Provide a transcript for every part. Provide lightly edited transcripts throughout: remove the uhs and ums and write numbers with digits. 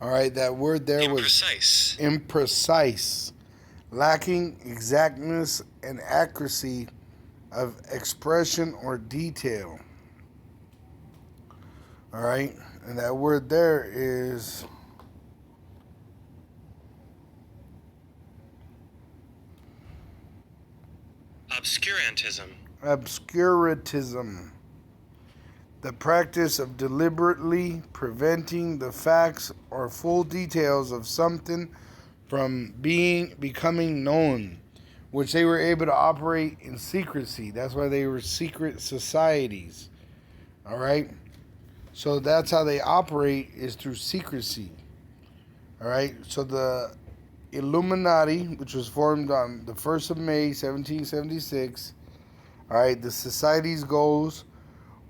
All right, that word there was imprecise, imprecise, lacking exactness and accuracy of expression or detail. All right, and that word there is obscurantism, obscurantism, the practice of deliberately preventing the facts or full details of something from becoming known, which they were able to operate in secrecy. That's why they were secret societies. All right, so that's how they operate, is through secrecy. All right, so the Illuminati, which was formed on the 1st of May 1776, all right, the society's goals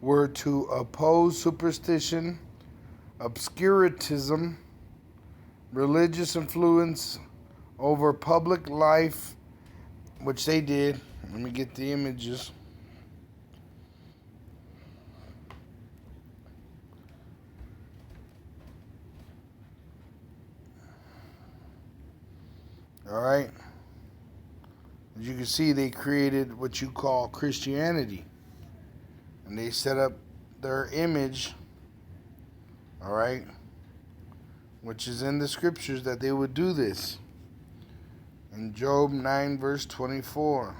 were to oppose superstition, obscurantism, religious influence over public life, which they did. Let me get the images. All right. As you can see, they created what you call Christianity. And they set up their image, all right, which is in the scriptures that they would do this. In Job 9, verse 24.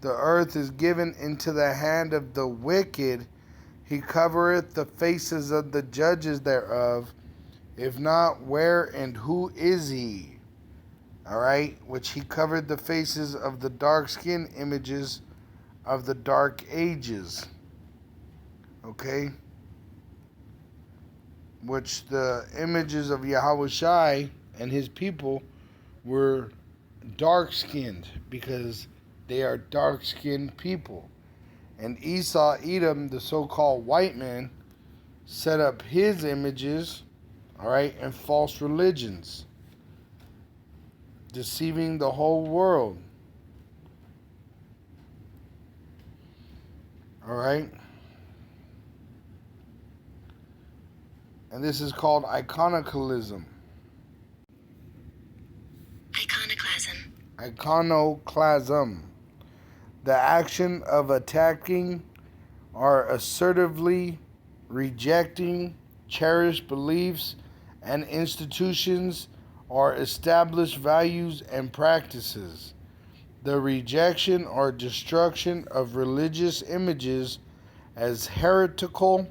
The earth is given into the hand of the wicked. He covereth the faces of the judges thereof. If not, where and who is he? All right, which he covered the faces of the dark skinned images of the dark ages. Okay, which the images of Yahweh Shai and his people were dark skinned because they are dark skinned people. And Esau, Edom, the so called white man, set up his images, all right, and false religions, deceiving the whole world. All right. And this is called iconoclasm. Iconoclasm. Iconoclasm. The action of attacking or assertively rejecting cherished beliefs and institutions or established values and practices. The rejection or destruction of religious images as heretical.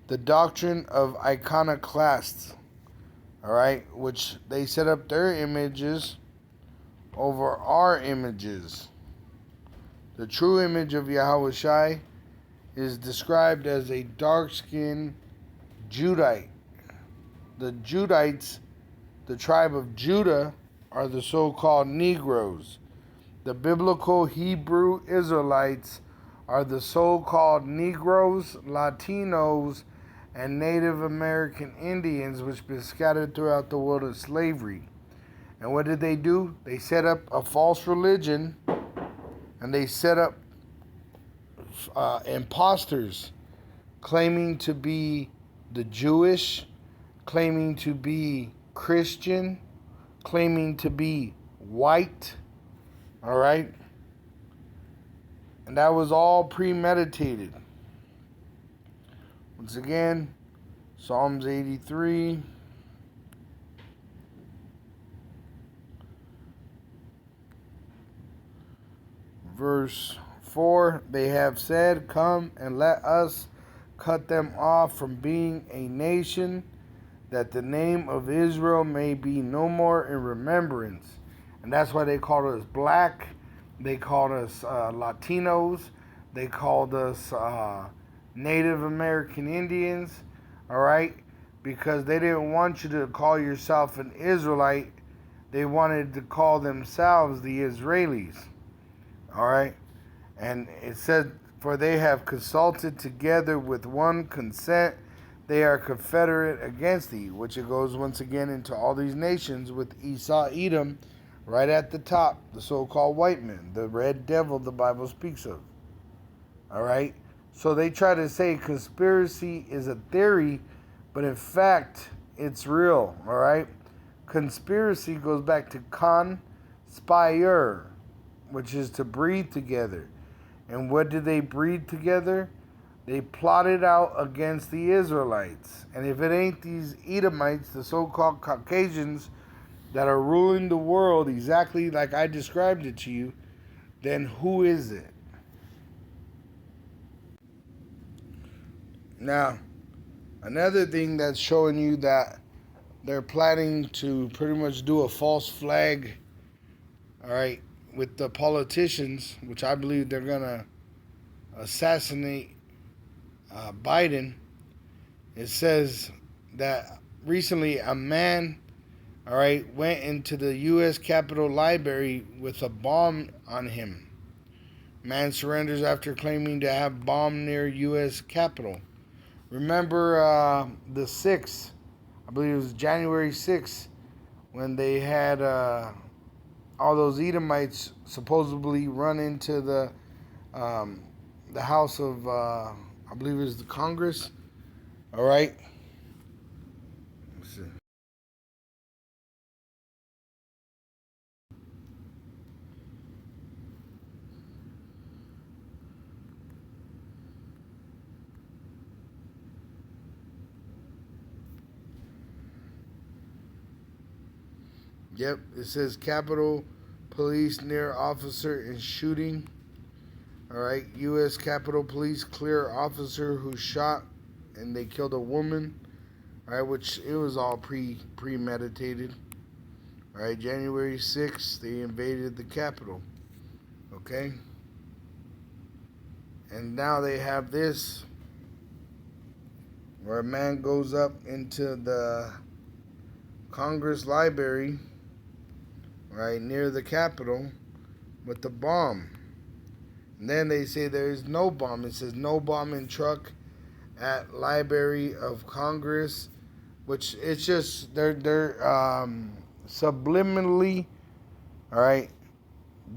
The doctrine of iconoclasts, all right, which they set up their images over our images. The true image of Yahweh Shai is described as a dark-skinned Judite. The Judites, the tribe of Judah, are the so-called Negroes. The biblical Hebrew Israelites are the so-called Negroes, Latinos, and Native American Indians, which been scattered throughout the world of slavery. And what did they do? They set up a false religion, and they set up imposters claiming to be the Jewish, claiming to be Christian, claiming to be white, all right? And that was all premeditated. Once again, Psalms 83. Verse 4, they have said, come and let us cut them off from being a nation, that the name of Israel may be no more in remembrance. And that's why they called us black, they called us Latinos, they called us Native American Indians, all right? Because they didn't want you to call yourself an Israelite. They wanted to call themselves the Israelis, all right? And it said, for they have consulted together with one consent, they are confederate against thee, which it goes once again into all these nations with Esau, Edom, right at the top, the so-called white man, the red devil the Bible speaks of. All right. So they try to say conspiracy is a theory, but in fact, it's real. All right. Conspiracy goes back to conspire, which is to breathe together. And what did they breathe together? They plotted out against the Israelites. And if it ain't these Edomites, the so-called Caucasians, that are ruling the world exactly like I described it to you, then who is it? Now, another thing that's showing you that they're planning to pretty much do a false flag, all right, with the politicians, which I believe they're going to assassinate Biden. It says that recently a man, all right, went into the U.S. Capitol Library with a bomb on him. Man surrenders after claiming to have bomb near U.S. Capitol. Remember the 6th, I believe it was January 6th, when they had all those Edomites supposedly run into the House of, I believe it was the Congress. All right. Let's see. Yep, it says Capitol Police near officer in shooting. All right, U.S. Capitol Police clear officer who shot and they killed a woman. All right, which it was all premeditated. All right, January 6th, they invaded the Capitol. Okay, and now they have this where a man goes up into the Congress Library, right near the Capitol, with the bomb. And then they say there is no bomb. It says no bomb in truck at Library of Congress, which it's just they're subliminally, all right,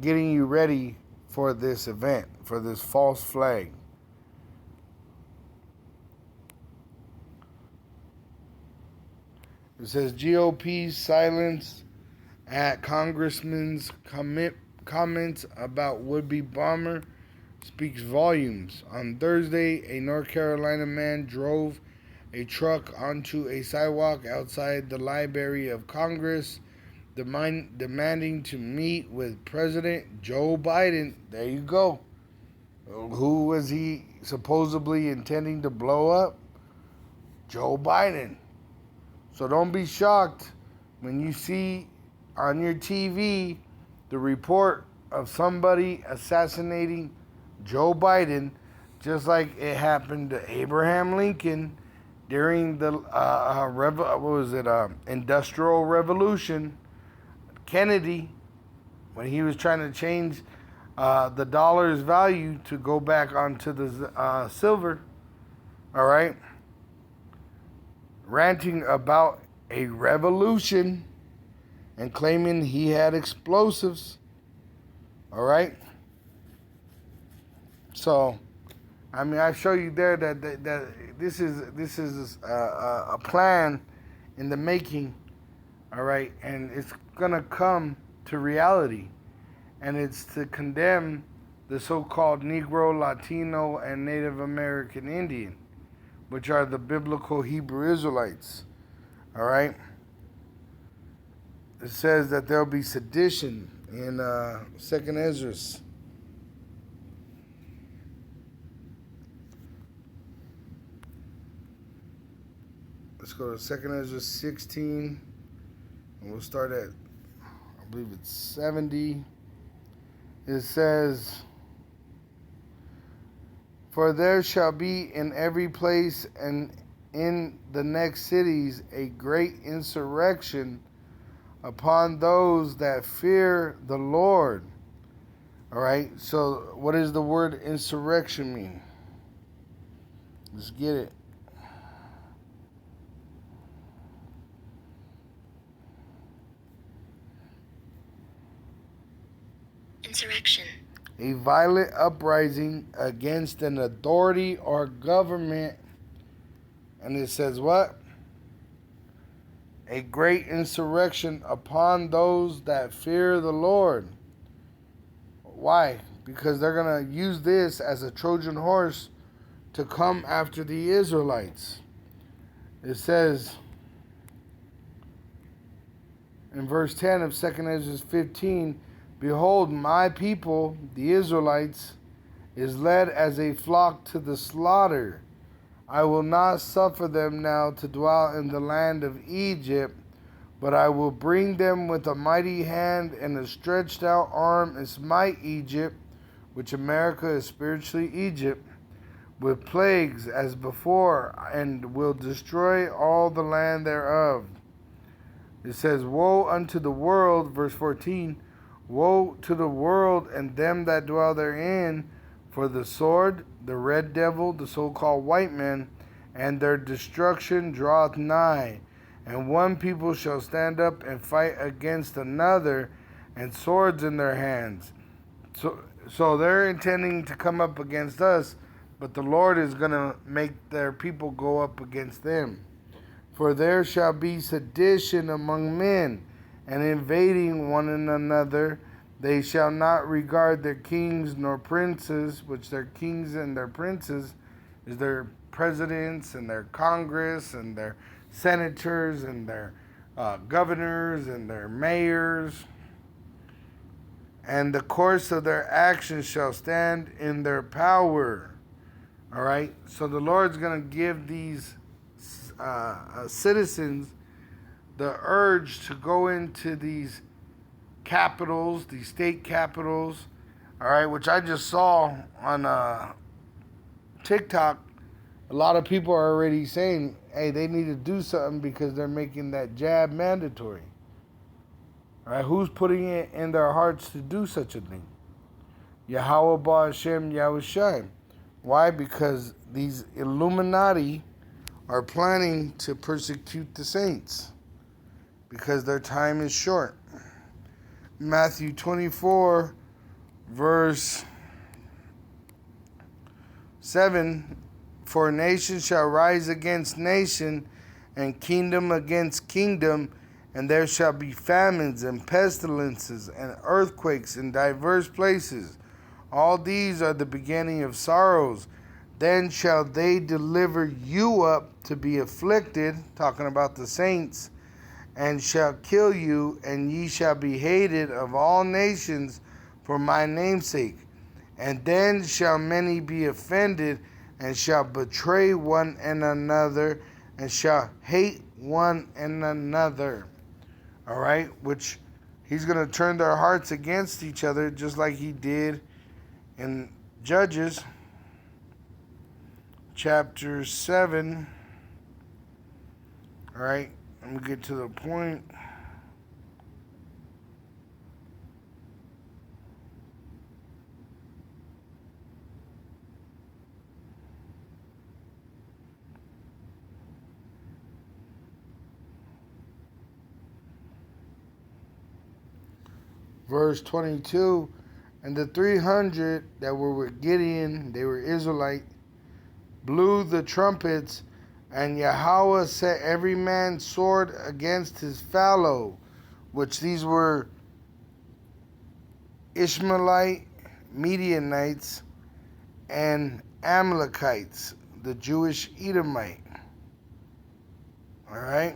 getting you ready for this event, for this false flag. It says GOP silence at Congressman's comments about would-be bomber speaks volumes. On Thursday, a North Carolina man drove a truck onto a sidewalk outside the Library of Congress, demanding to meet with President Joe Biden. There you go. Who was he supposedly intending to blow up? Joe Biden. So don't be shocked when you see on your TV the report of somebody assassinating Joe Biden, just like it happened to Abraham Lincoln during the Industrial Revolution. Kennedy, when he was trying to change the dollar's value to go back onto the silver, all right, ranting about a revolution and claiming he had explosives. All right. So, I mean, I show you there that this is a plan in the making. All right, and it's gonna come to reality, and it's to condemn the so-called Negro, Latino, and Native American Indian, which are the biblical Hebrew Israelites. All right. It says that there'll be sedition in Second Ezra. Let's go to Second Ezra 16, and we'll start at, I believe it's 70. It says, "For there shall be in every place and in the next cities a great insurrection upon those that fear the Lord." All right, so what does the word insurrection mean? Let's get it. Insurrection. a violent uprising against an authority or government. And it says what? A great insurrection upon those that fear the Lord. Why? Because they're going to use this as a Trojan horse to come after the Israelites. It says in verse 10 of 2nd Ezra 15, behold, my people, the Israelites, is led as a flock to the slaughter. I will not suffer them now to dwell in the land of Egypt, but I will bring them with a mighty hand and a stretched out arm and smite Egypt, which America is spiritually Egypt, with plagues as before, and will destroy all the land thereof. It says, woe unto the world, verse 14, woe to the world and them that dwell therein, for the sword, the red devil, the so-called white man, and their destruction draweth nigh. And one people shall stand up and fight against another, and swords in their hands. So they're intending to come up against us, but the Lord is going to make their people go up against them. For there shall be sedition among men, and invading one another. They shall not regard their kings nor princes, which their kings and their princes is their presidents and their Congress and their senators and their governors and their mayors. And the course of their actions shall stand in their power. All right? So the Lord's going to give these citizens the urge to go into these capitals, these state capitals, all right, which I just saw on TikTok. A lot of people are already saying, hey, they need to do something because they're making that jab mandatory. All right, who's putting it in their hearts to do such a thing? Yahweh Ba'Hashem Yahushai. Why? Because these Illuminati are planning to persecute the saints because their time is short. Matthew 24, verse 7, for nation shall rise against nation, and kingdom against kingdom, and there shall be famines and pestilences and earthquakes in diverse places. All these are the beginning of sorrows. Then shall they deliver you up to be afflicted, talking about the saints, and shall kill you, and ye shall be hated of all nations for my name's sake. And then shall many be offended, and shall betray one and another, and shall hate one and another. All right? Which he's going to turn their hearts against each other, just like he did in Judges chapter 7. All right? Let me get to the point. Verse 22, and the 300 that were with Gideon, they were Israelite, blew the trumpets, and Yahweh set every man's sword against his fellow, which these were Ishmaelite, Midianites, and Amalekites, the Jewish Edomite. All right?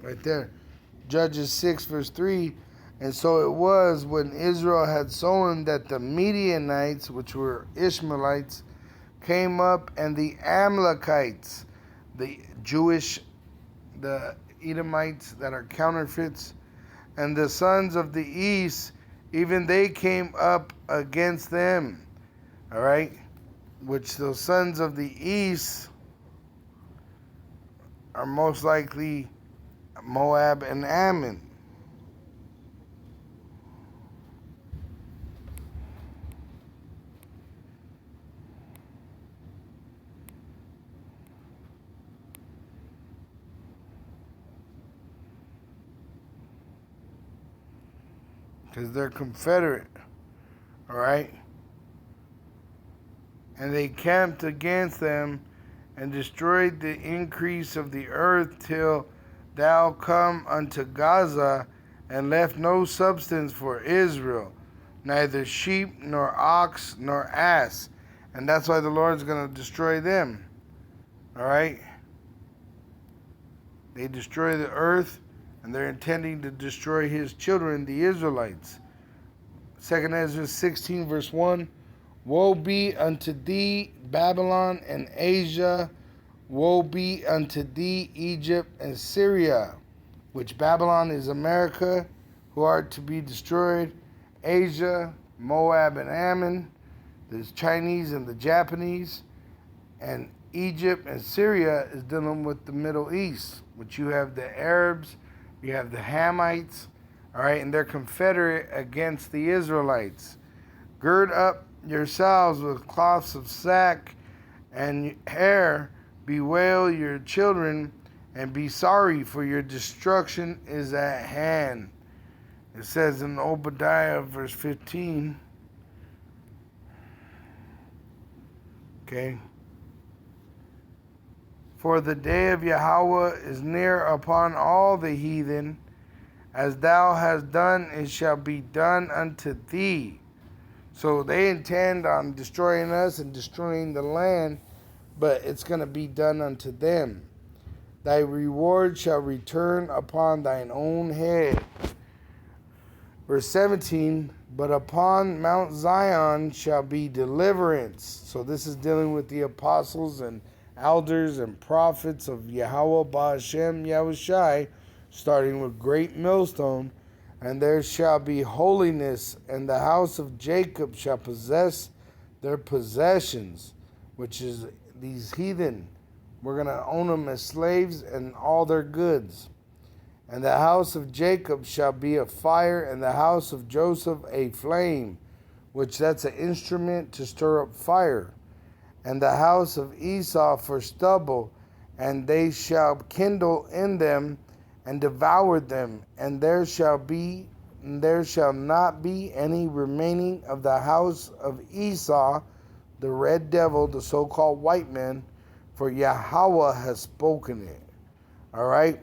Right there. Judges 6, verse 3. And so it was when Israel had sown that the Midianites, which were Ishmaelites, came up, and the Amalekites, the Jewish, the Edomites that are counterfeits, and the sons of the east, even they came up against them. All right? Which those sons of the east are most likely Moab, and Ammon. Because they're confederate. Alright? And they camped against them and destroyed the increase of the earth till thou come unto Gaza, and left no substance for Israel, neither sheep nor ox nor ass. And that's why the Lord's going to destroy them. Alright? They destroy the earth, and they're intending to destroy his children, the Israelites. 2 Ezra 16 verse 1. Woe be unto thee, Babylon and Asia. Woe be unto thee, Egypt and Syria, which Babylon is America, who are to be destroyed. Asia, Moab and Ammon, the Chinese and the Japanese. And Egypt and Syria is dealing with the Middle East, which you have the Arabs, you have the Hamites, all right, and they're confederate against the Israelites. Gird up yourselves with cloths of sack and hair, bewail your children, and be sorry, for your destruction is at hand. It says in Obadiah verse 15. Okay. For the day of Yahweh is near upon all the heathen. As thou hast done, it shall be done unto thee. So they intend on destroying us and destroying the land, but it's going to be done unto them. Thy reward shall return upon thine own head. Verse 17, but upon Mount Zion shall be deliverance. So this is dealing with the apostles and elders and prophets of Yahweh Ba'ashem Yahushai, starting with great millstone. And there shall be holiness, and the house of Jacob shall possess their possessions, which is these heathen. We're going to own them as slaves and all their goods. And the house of Jacob shall be a fire, and the house of Joseph a flame, which that's an instrument to stir up fire. And the house of Esau for stubble, and they shall kindle in them and devoured them, and there shall not be any remaining of the house of Esau, the red devil, the so-called white man, for Yahweh has spoken it. All right?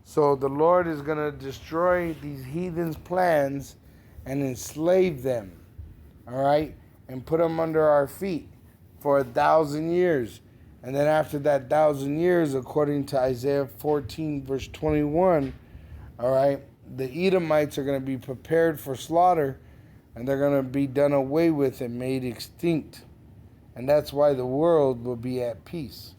So the Lord is going to destroy these heathens' plans and enslave them. All right? And put them under our feet for 1,000 years. And then after that 1,000 years, according to Isaiah 14, verse 21, all right, the Edomites are going to be prepared for slaughter, and they're going to be done away with and made extinct. And that's why the world will be at peace.